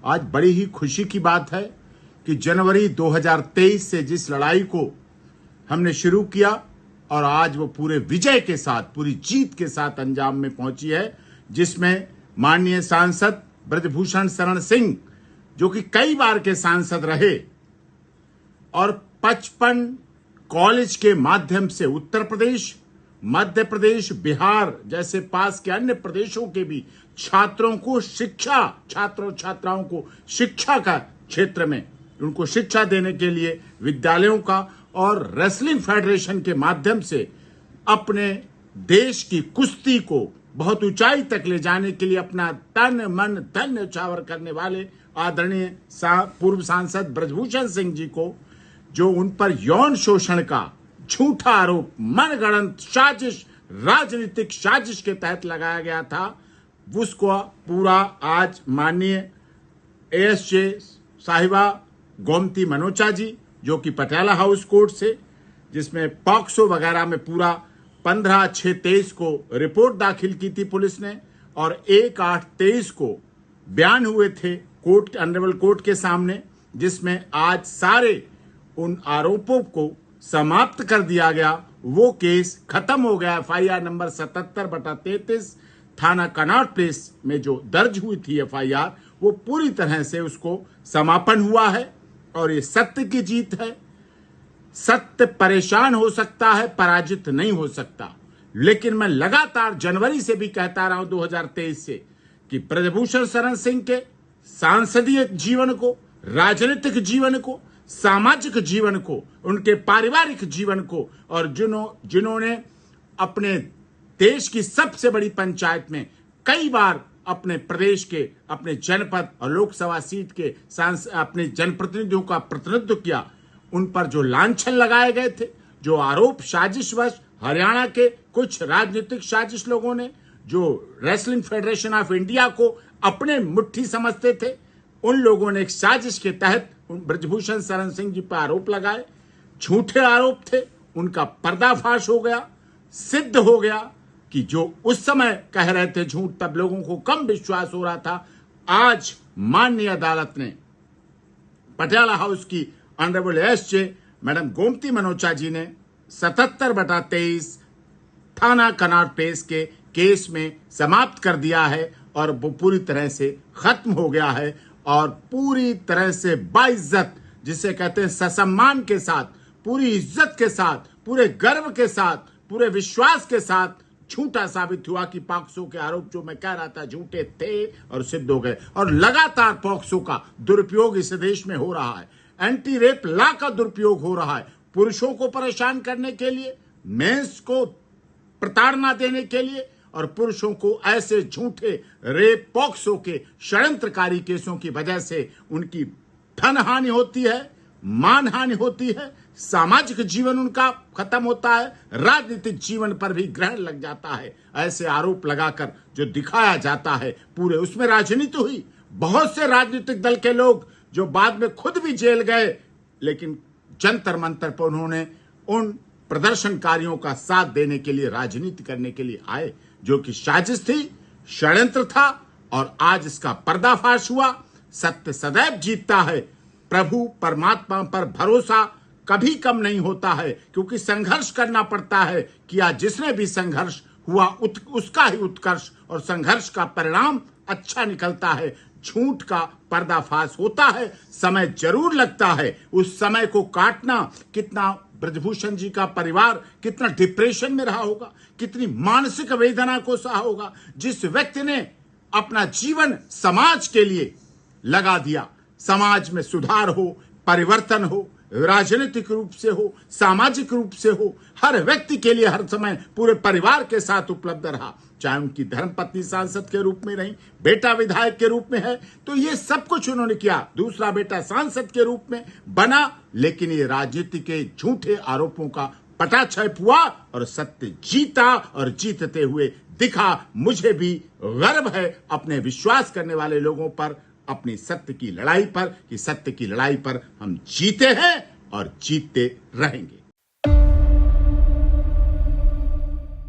आज बड़ी ही खुशी की बात है कि जनवरी 2023 से जिस लड़ाई को हमने शुरू किया और आज वो पूरे विजय के साथ, पूरी जीत के साथ अंजाम में पहुंची है, जिसमें माननीय सांसद ब्रजभूषण शरण सिंह, जो कि कई बार के सांसद रहे और 55 कॉलेज के माध्यम से उत्तर प्रदेश, मध्य प्रदेश, बिहार जैसे पास के अन्य प्रदेशों के भी छात्रों को शिक्षा, छात्रों छात्राओं को शिक्षा का क्षेत्र में उनको शिक्षा देने के लिए विद्यालयों का और रेसलिंग फेडरेशन के माध्यम से अपने देश की कुश्ती को बहुत ऊंचाई तक ले जाने के लिए अपना तन मन धन न्यौछावर करने वाले आदरणीय पूर्व सांसद ब्रजभूषण सिंह जी को, जो उन पर यौन शोषण का झूठा आरोप मनगढ़ंत साजिश, राजनीतिक साजिश के तहत लगाया गया था, उसको पूरा आज माननीय एएसजे साहिबा गोमती मनोचा जी, जो कि पटियाला हाउस कोर्ट से, जिसमें पॉक्सो वगैरह में पूरा 15/6/23 को रिपोर्ट दाखिल की थी पुलिस ने और 1/8/23 को बयान हुए थे कोर्ट, ऑनरेबल कोर्ट के सामने, जिसमें आज सारे उन आरोपों को समाप्त कर दिया गया। वो केस खत्म हो गया। एफआईआर नंबर 77/33 थाना कनॉट प्लेस में जो दर्ज हुई थी एफआईआर, वो पूरी तरह से उसको समापन हुआ है और ये सत्य की जीत है। सत्य परेशान हो सकता है, पराजित नहीं हो सकता। लेकिन मैं लगातार जनवरी से भी कहता रहा हूं 2023 से कि ब्रजभूषण शरण सिंह के सांसदीय जीवन को, राजनीतिक जीवन को, सामाजिक जीवन को, उनके पारिवारिक जीवन को और जिन्होंने अपने देश की सबसे बड़ी पंचायत में कई बार अपने प्रदेश के, अपने जनपद और लोकसभा सीट के अपने जनप्रतिनिधियों का प्रतिनिधित्व किया, उन पर जो लांछन लगाए गए थे, जो आरोप साजिशवश हरियाणा के कुछ राजनीतिक साजिश लोगों ने, जो रेसलिंग फेडरेशन ऑफ इंडिया को अपने मुट्ठी समझते थे, उन लोगों ने एक साजिश के तहत ब्रजभूषण शरण सिंह जी पर आरोप लगाए। झूठे आरोप थे, उनका पर्दाफाश हो गया। सिद्ध हो गया कि जो उस समय कह रहे थे झूठ, तब लोगों को कम विश्वास हो रहा था। आज माननीय अदालत ने, पटियाला हाउस की honourable ASJ madam Gomti Manocha ji ने 77/23 थाना कनॉट प्लेस के केस में समाप्त कर दिया है और वो पूरी तरह से खत्म हो गया है और पूरी तरह से बाइज्जत, जिसे कहते हैं ससम्मान के साथ, पूरी इज्जत के साथ, पूरे गर्व के साथ, पूरे विश्वास के साथ झूठा साबित हुआ कि पॉक्सो के आरोप जो मैं कह रहा था झूठे थे और सिद्ध हो गए। और लगातार पॉक्सो का दुरुपयोग इस देश में हो रहा है। एंटी रेप लॉ का दुरुपयोग हो रहा है, पुरुषों को परेशान करने के लिए, मेंस को प्रताड़ना देने के लिए और पुरुषों को ऐसे झूठे रेप पॉक्सो के षड्यंत्रकारी केसों की वजह से उनकी धन हानि होती है, मान हानि होती है, सामाजिक जीवन उनका खत्म होता है, राजनीतिक जीवन पर भी ग्रहण लग जाता है। ऐसे आरोप लगाकर जो दिखाया जाता है, पूरे उसमें राजनीति हुई। बहुत से राजनीतिक दल के लोग जो बाद में खुद भी जेल गए, लेकिन जंतर मंतर पर उन्होंने उन प्रदर्शनकारियों का साथ देने के लिए, राजनीति करने के लिए आए, जो कि साजिश थी, षड्यंत्र था और आज इसका पर्दाफाश हुआ। सत्य सदैव जीतता है। प्रभु परमात्मा पर भरोसा कभी कम नहीं होता है, क्योंकि संघर्ष करना पड़ता है कि आज जिसने भी संघर्ष हुआ उसका ही उत्कर्ष और संघर्ष का परिणाम अच्छा निकलता है। झूठ का पर्दाफाश होता है, समय जरूर लगता है। उस समय को काटना, कितना ब्रजभूषण जी का परिवार कितना डिप्रेशन में रहा होगा, कितनी मानसिक वेदना को सहा होगा। जिस व्यक्ति ने अपना जीवन समाज के लिए लगा दिया, समाज में सुधार हो, परिवर्तन हो, राजनीतिक रूप से हो, सामाजिक रूप से हो, हर व्यक्ति के लिए हर समय पूरे परिवार के साथ उपलब्ध रहा, चाहे उनकी धर्मपत्नी सांसद के रूप में रही, बेटा विधायक के रूप में है, तो ये सब कुछ उन्होंने किया। दूसरा बेटा सांसद के रूप में बना, लेकिन ये राजनीति के झूठे आरोपों का पटाक्षेप हुआ और सत्य जीता और जीतते हुए दिखा। मुझे भी गर्व है अपने विश्वास करने वाले लोगों पर, अपनी सत्य की लड़ाई पर, कि सत्य की लड़ाई पर हम जीते हैं और जीतते रहेंगे।